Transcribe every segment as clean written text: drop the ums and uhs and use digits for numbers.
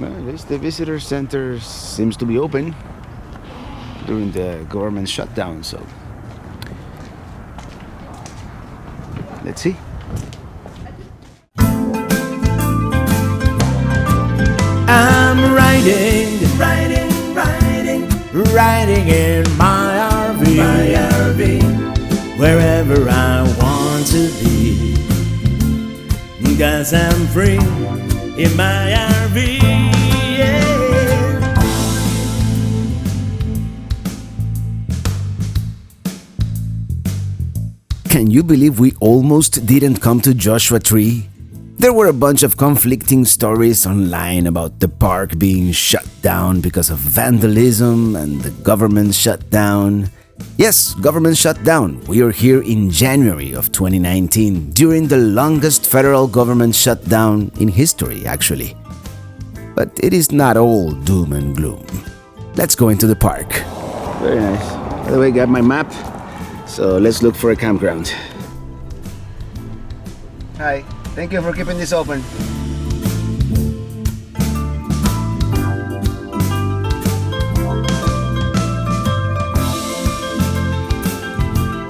Well, at least the visitor center seems to be open during the government shutdown, so let's see. I'm riding in my RV, wherever I want to be, 'cause I'm free in my RV, yeah. Can you believe we almost didn't come to Joshua Tree? There were a bunch of conflicting stories online about the park being shut down because of vandalism and the government shutdown. Yes, government shutdown. We are here in January of 2019, during the longest federal government shutdown in history, actually. But it is not all doom and gloom. Let's go into the park. Very nice. By the way, I got my map, so let's look for a campground. Hi. Thank you for keeping this open.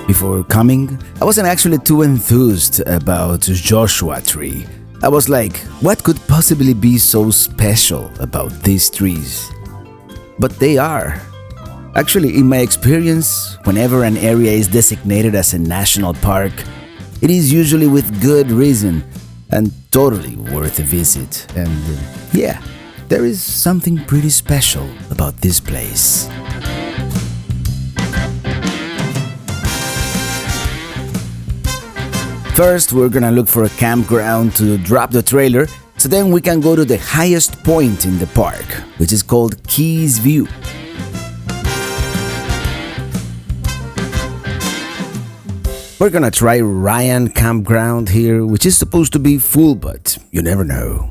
Before coming, I wasn't actually too enthused about Joshua Tree. I was like, what could possibly be so special about these trees? But they are. Actually, in my experience, whenever an area is designated as a national park, it is usually with good reason and totally worth a visit. And yeah, there is something pretty special about this place. First, we're gonna look for a campground to drop the trailer, so then we can go to the highest point in the park, which is called Keys View. We're gonna try Ryan Campground here, which is supposed to be full, but you never know.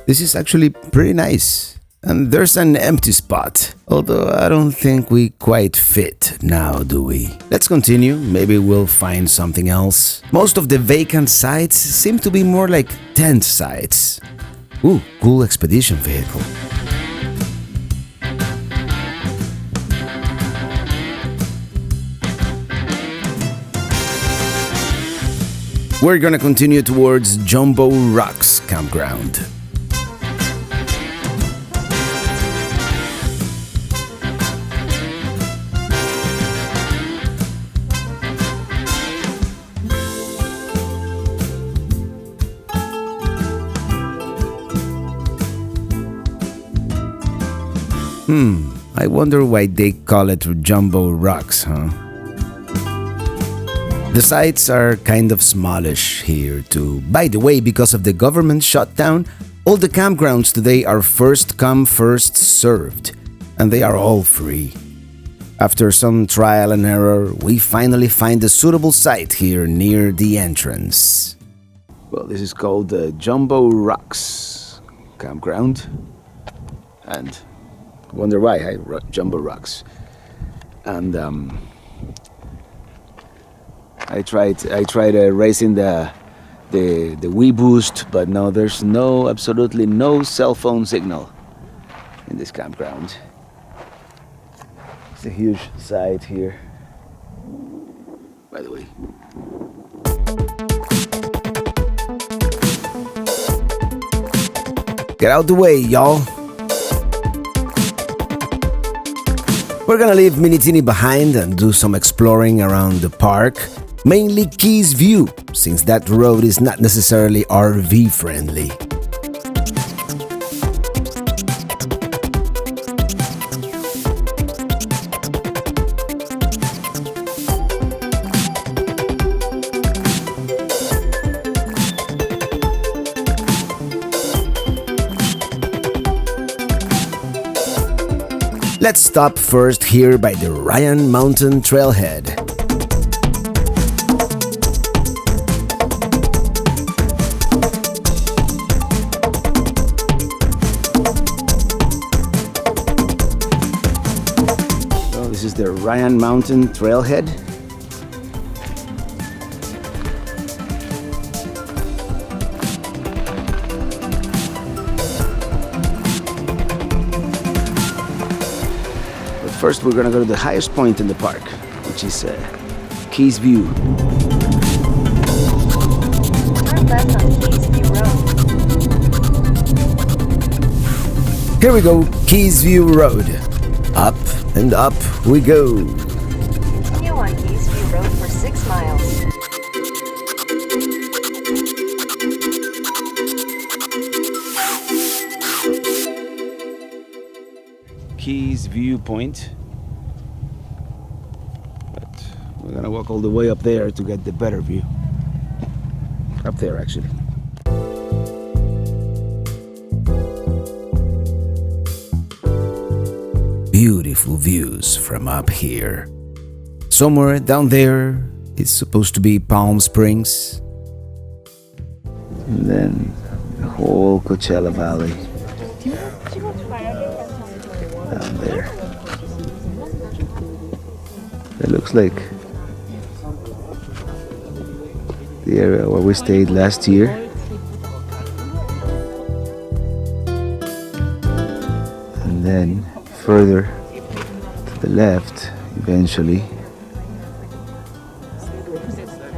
This is actually pretty nice. And there's an empty spot, although I don't think we quite fit now, do we? Let's continue, maybe we'll find something else. Most of the vacant sites seem to be more like tent sites. Ooh, cool expedition vehicle. We're gonna continue towards Jumbo Rocks Campground. I wonder why they call it Jumbo Rocks, huh? The sites are kind of smallish here too. By the way, because of the government shutdown, all the campgrounds today are first come, first served, and they are all free. After some trial and error, we finally find a suitable site here near the entrance. Well, this is called the Jumbo Rocks Campground, and wonder why, hey? Jumbo Rocks. And I tried raising the Wii Boost, but no, there's absolutely no cell phone signal in this campground. It's a huge site here, by the way. Get out the way, y'all. We're gonna leave Minitini behind and do some exploring around the park, mainly Keys View, since that road is not necessarily RV friendly. Let's stop first here by the Ryan Mountain Trailhead. So this is the Ryan Mountain Trailhead. first we're gonna go to the highest point in the park, which is Keys View. Turn left on Keys View Road. Here we go, Keys View Road. Up and up we go. Continue on Keys View Road for 6 miles. Keys Viewpoint. But we're gonna walk all the way up there to get the better view. Up there, actually. Beautiful views from up here. Somewhere down there is supposed to be Palm Springs. And then the whole Coachella Valley. Down there. It looks like the area where we stayed last year. And then further to the left, eventually,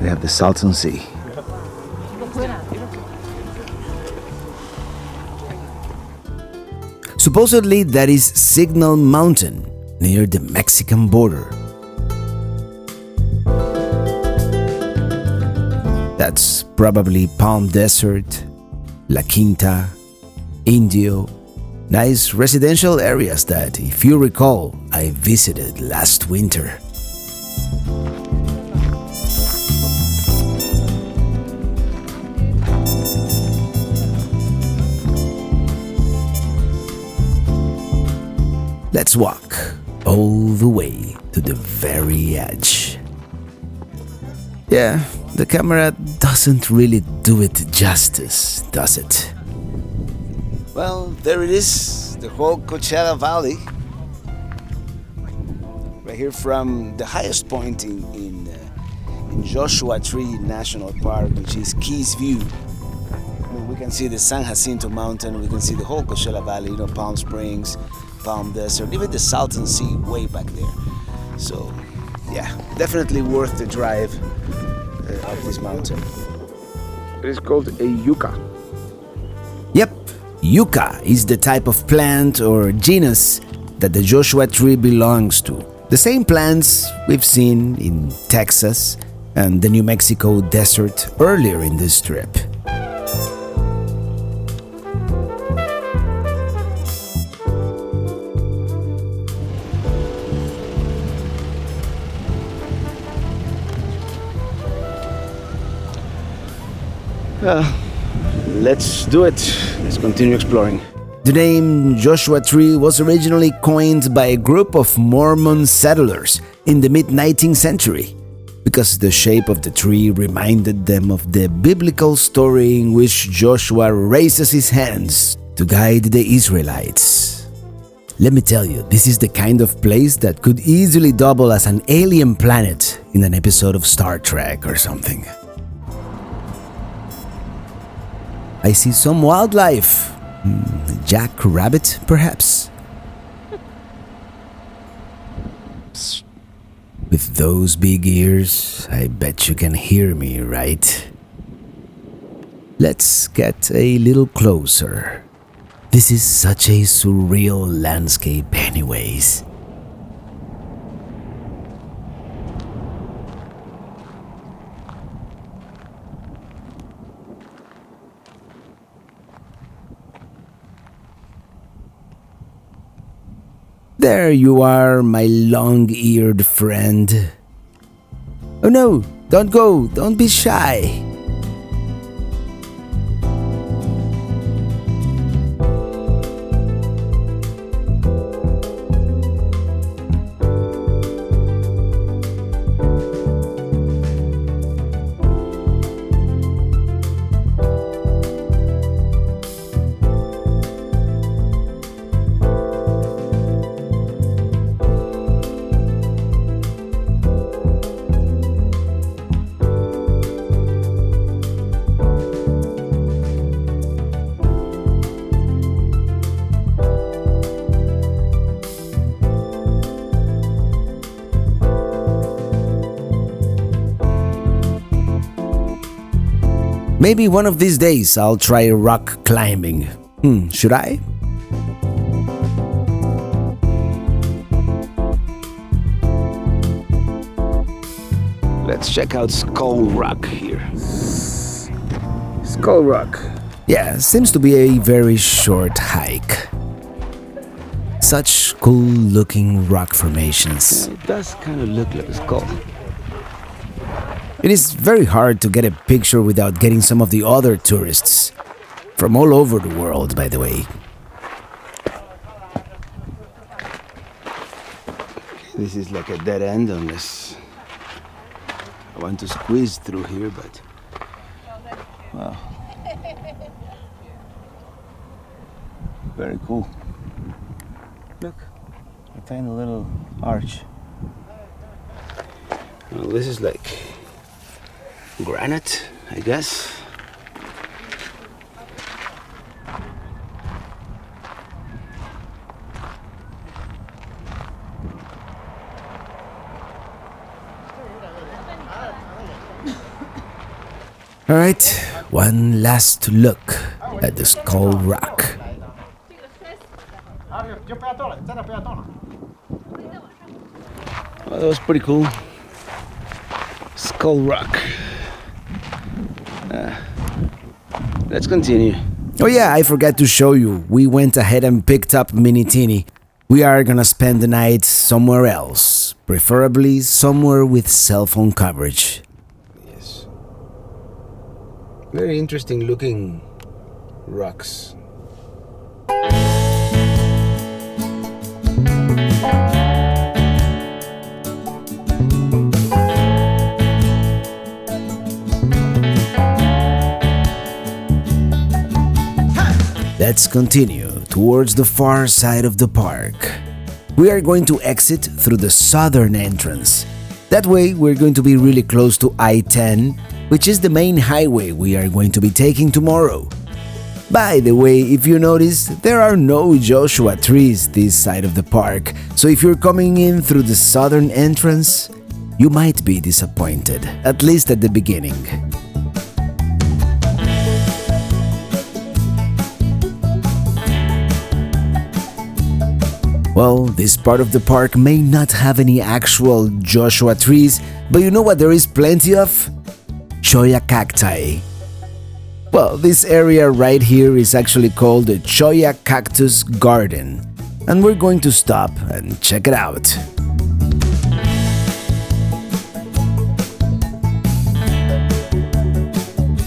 we have the Salton Sea. Supposedly that is Signal Mountain, near the Mexican border. That's probably Palm Desert, La Quinta, Indio, nice residential areas that, if you recall, I visited last winter. Let's walk all the way to the very edge. Yeah, the camera doesn't really do it justice, does it? Well, there it is, the whole Coachella Valley. Right here from the highest point in Joshua Tree National Park, which is Keys View. I mean, we can see the San Jacinto Mountain, we can see the whole Coachella Valley, Palm Springs, Palm Desert, even the Salton Sea way back there. So, yeah, definitely worth the drive up this mountain. It is called a yucca. Yep, yucca is the type of plant or genus that the Joshua tree belongs to. The same plants we've seen in Texas and the New Mexico desert earlier in this trip. Let's do it. Let's continue exploring. The name Joshua Tree was originally coined by a group of Mormon settlers in the mid-19th century because the shape of the tree reminded them of the biblical story in which Joshua raises his hands to guide the Israelites. Let me tell you, this is the kind of place that could easily double as an alien planet in an episode of Star Trek or something. I see some wildlife. Jackrabbit, perhaps? With those big ears, I bet you can hear me, right? Let's get a little closer. This is such a surreal landscape anyways. There you are, my long-eared friend. Oh no, don't go, don't be shy. Maybe one of these days I'll try rock climbing. Should I? Let's check out Skull Rock here. Skull Rock. Yeah, seems to be a very short hike. Such cool-looking rock formations. It does kind of look like a skull. It is very hard to get a picture without getting some of the other tourists. From all over the world, by the way. This is like a dead end unless I want to squeeze through here, but wow. Very cool. Look, a tiny little arch. Well, this is like granite, I guess. Alright, one last look at the Skull Rock. Well, that was pretty cool. Skull Rock. Let's continue. Oh yeah, I forgot to show you. We went ahead and picked up Mini Teeny. We are gonna spend the night somewhere else, preferably somewhere with cell phone coverage. Yes. Very interesting looking rocks. Let's continue towards the far side of the park. We are going to exit through the southern entrance. That way, we're going to be really close to I-10, which is the main highway we are going to be taking tomorrow. By the way, if you notice, there are no Joshua trees this side of the park, so if you're coming in through the southern entrance, you might be disappointed, at least at the beginning. Well, this part of the park may not have any actual Joshua trees, but you know what there is plenty of? Cholla cacti. Well, this area right here is actually called the Cholla Cactus Garden, and we're going to stop and check it out.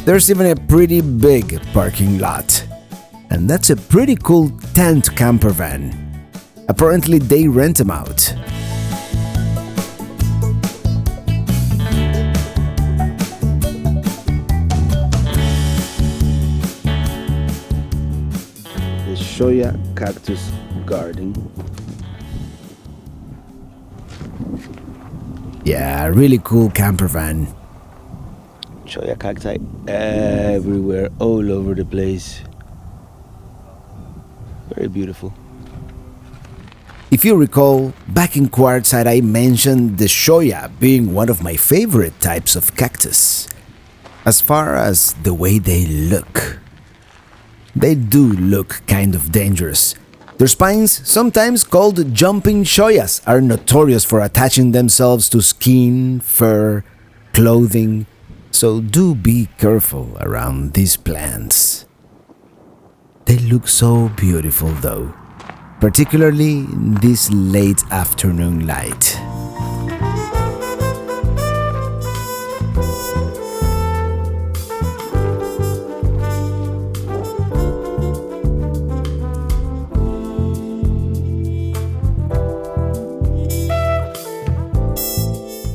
There's even a pretty big parking lot, and that's a pretty cool tent camper van. Apparently they rent them out. The Shia Cactus Garden. Yeah, really cool camper van. Cholla cacti everywhere, all over the place. Very beautiful. If you recall, back in Quartzsite I mentioned the Shoya being one of my favorite types of cactus. As far as the way they look. They do look kind of dangerous. Their spines, sometimes called jumping Shoyas, are notorious for attaching themselves to skin, fur, clothing, so do be careful around these plants. They look so beautiful though. Particularly in this late afternoon light.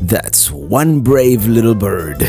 That's one brave little bird.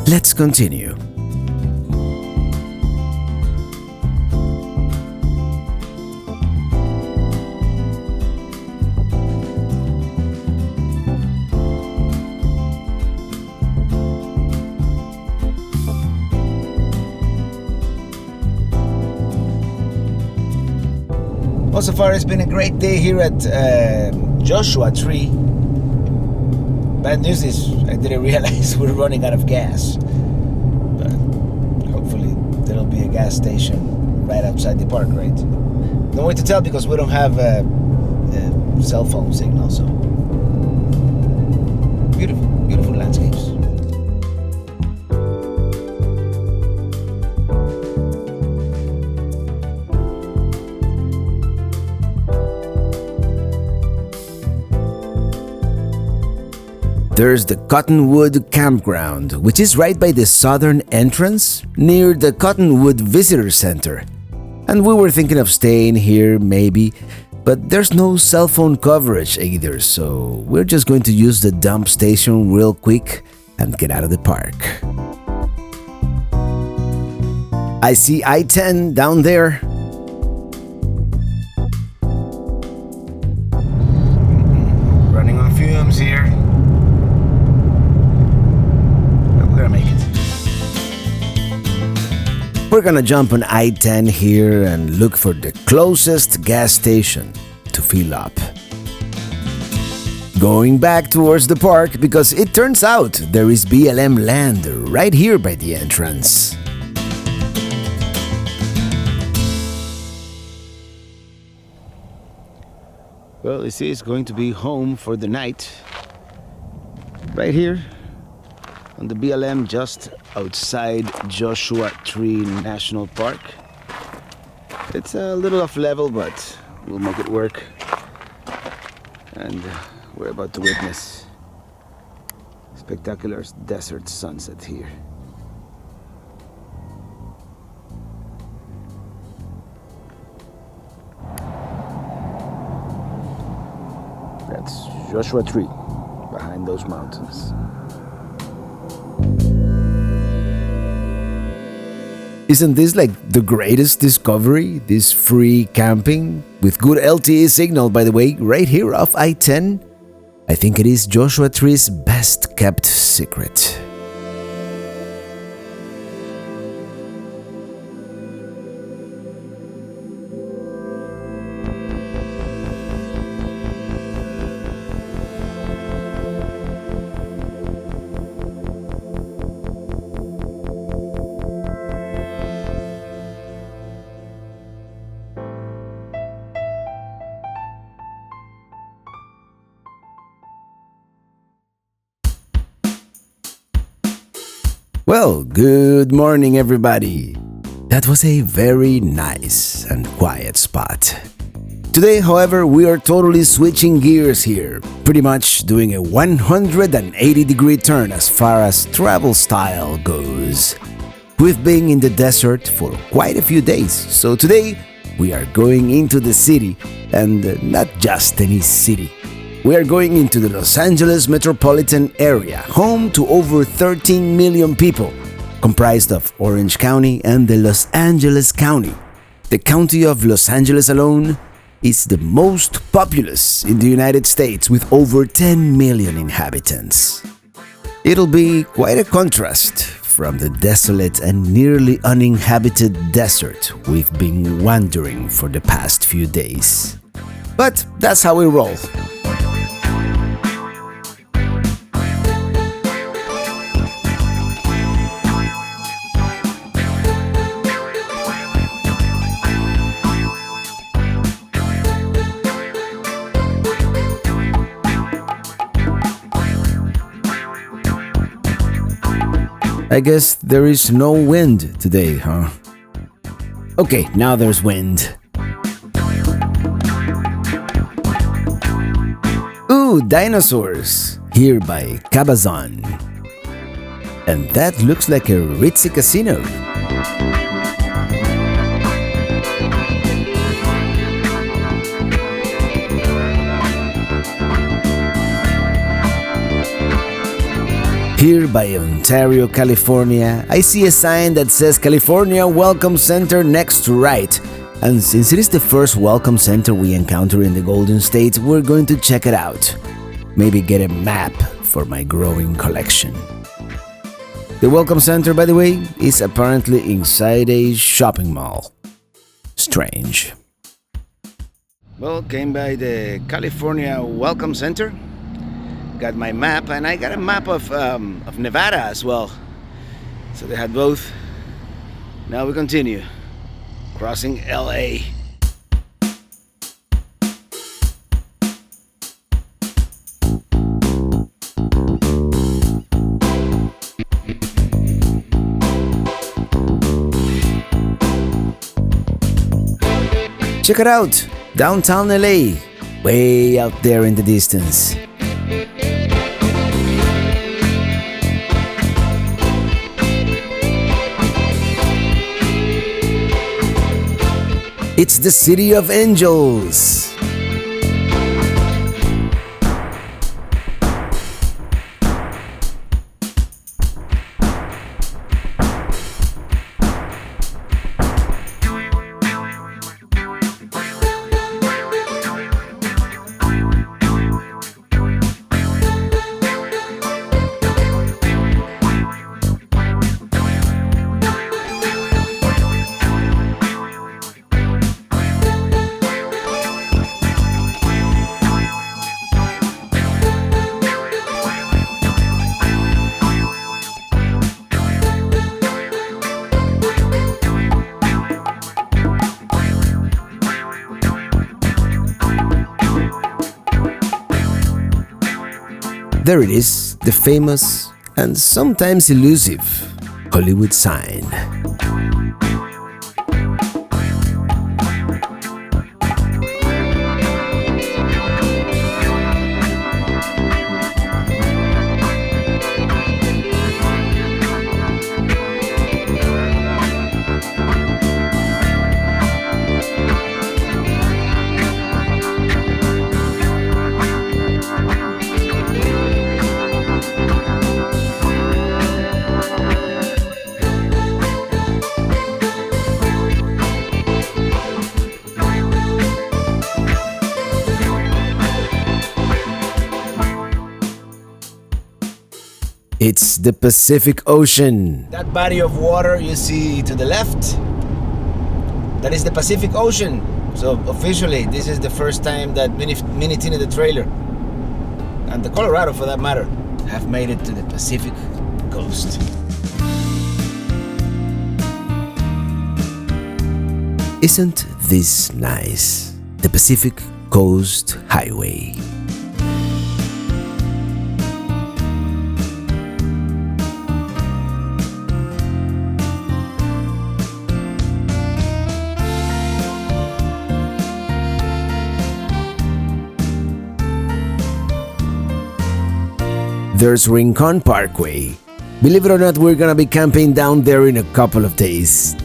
Let's continue. Well, so far it's been a great day here at Joshua Tree. Bad news is I didn't realize we're running out of gas. But hopefully there'll be a gas station right outside the park, right? No way to tell because we don't have a cell phone signal, so beautiful, beautiful landscapes. There's the Cottonwood Campground, which is right by the southern entrance, near the Cottonwood Visitor Center. And we were thinking of staying here maybe, but there's no cell phone coverage either, so we're just going to use the dump station real quick and get out of the park. I see I-10 down there. Running on fumes here. We're gonna jump on I-10 here and look for the closest gas station to fill up. Going back towards the park because it turns out there is BLM land right here by the entrance. Well, you see, it's going to be home for the night. Right here on the BLM just outside Joshua Tree National Park. It's a little off level, but we'll make it work. And we're about to witness spectacular desert sunset here. That's Joshua Tree behind those mountains. Isn't this like the greatest discovery? This free camping with good LTE signal, by the way, right here off I-10? I think it is Joshua Tree's best kept secret. Well, good morning everybody. That was a very nice and quiet spot. Today, however, we are totally switching gears here, pretty much doing a 180-degree turn as far as travel style goes. We've been in the desert for quite a few days, so today we are going into the city, and not just any city. We are going into the Los Angeles metropolitan area, home to over 13 million people, comprised of Orange County and the Los Angeles County. The county of Los Angeles alone is the most populous in the United States with over 10 million inhabitants. It'll be quite a contrast from the desolate and nearly uninhabited desert we've been wandering for the past few days. But that's how we roll. I guess there is no wind today, huh? Okay, now there's wind. Ooh, dinosaurs! Here by Cabazon. And that looks like a ritzy casino. Here by Ontario, California, I see a sign that says California Welcome Center next to right. And since it is the first welcome center we encounter in the Golden State, we're going to check it out. Maybe get a map for my growing collection. The welcome center, by the way, is apparently inside a shopping mall. Strange. Well, came by the California Welcome Center. Got my map, and I got a map of Nevada as well. So they had both. Now we continue. Crossing LA. Check it out! Downtown LA, way out there in the distance. It's the City of Angels. There it is, the famous and sometimes elusive Hollywood sign. It's the Pacific Ocean. That body of water you see to the left, that is the Pacific Ocean. So officially, this is the first time that Mini Tina the trailer, and the Colorado for that matter, have made it to the Pacific coast. Isn't this nice? The Pacific Coast Highway. There's Rincon Parkway. Believe it or not, we're gonna be camping down there in a couple of days.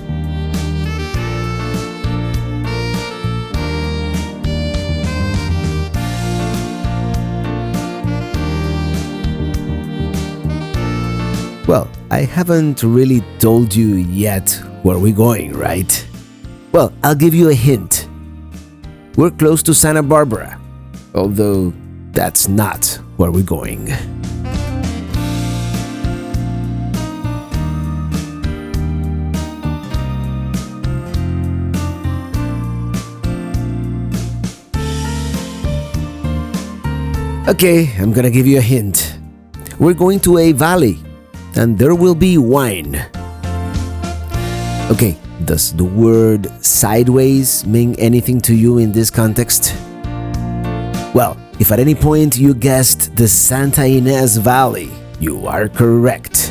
Well, I haven't really told you yet where we're going, right? Well, I'll give you a hint. We're close to Santa Barbara, although that's not where we're going. Okay, I'm gonna give you a hint. We're going to a valley, and there will be wine. Okay, does the word sideways mean anything to you in this context? Well, if at any point you guessed the Santa Ynez Valley, you are correct.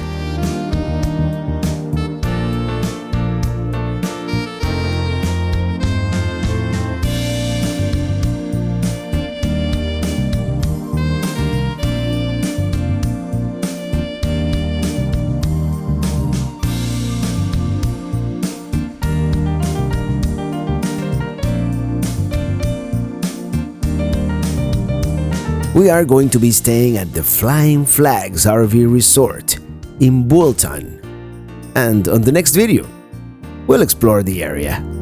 we are going to be staying at the Flying Flags RV Resort in Buellton. And on the next video, we'll explore the area.